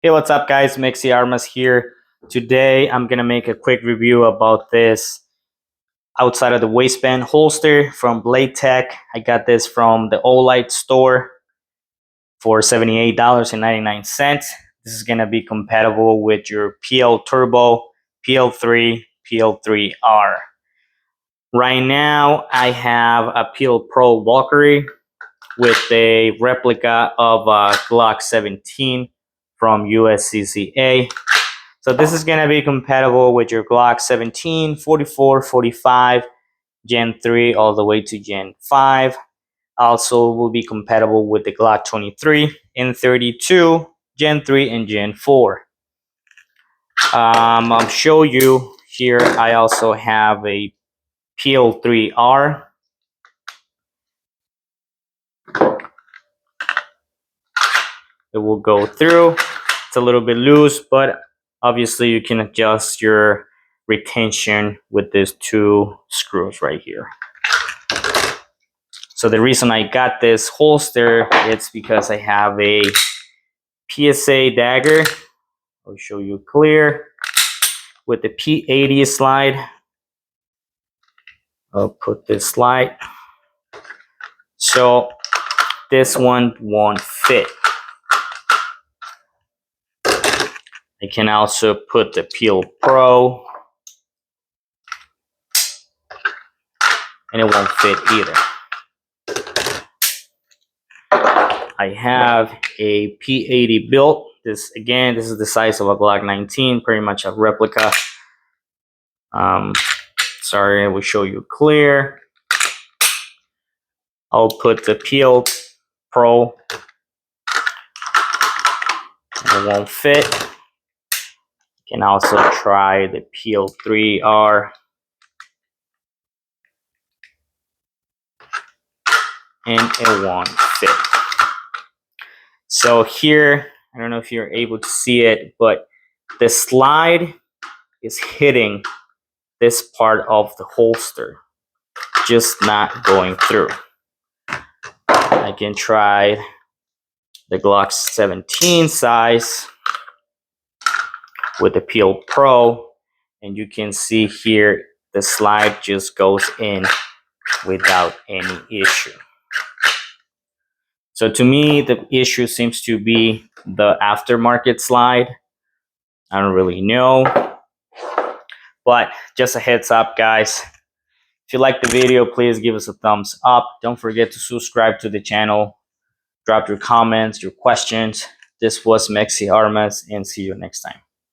Hey, what's up guys? Mexi Armas here. Today I'm gonna make a quick review about this outside of the waistband holster from Blade Tech. I got this from the Olight store for $78.99. This is gonna be compatible with your PL Turbo, PL3, PL3R. Right now I have a PL Pro Valkyrie with a replica of a Glock 17 from USCCA. So this is going to be compatible with your Glock 17, 44, 45, Gen 3 all the way to Gen 5. Also will be compatible with the Glock 23 and 32, Gen 3 and Gen 4. I'll show you here. I also have a PL3R. It will go through. It's a little bit loose, but obviously you can adjust your retention with these two screws right here. So the reason I got this holster, it's because I have a PSA dagger. I'll show you clear with the P80 slide. I'll put this slide. So this one won't fit. I can also put the PL Pro and it won't fit either. I have a P80 built. This is the size of a Glock 19, pretty much a replica. Sorry, I will show you clear. I'll put the PL Pro. It won't fit. You can also try the PL3R. And it won't fit. So here, I don't know if you're able to see it, but the slide is hitting this part of the holster, just not going through. I can try the Glock 17 size with the PL Pro, and you can see here the slide just goes in without any issue. So to me, the issue seems to be the aftermarket slide. I don't really know, but just a heads up, guys. If you like the video, please give us a thumbs up. Don't forget to subscribe to the channel. Drop your comments, your questions. This was Mexi Armas, and see you next time.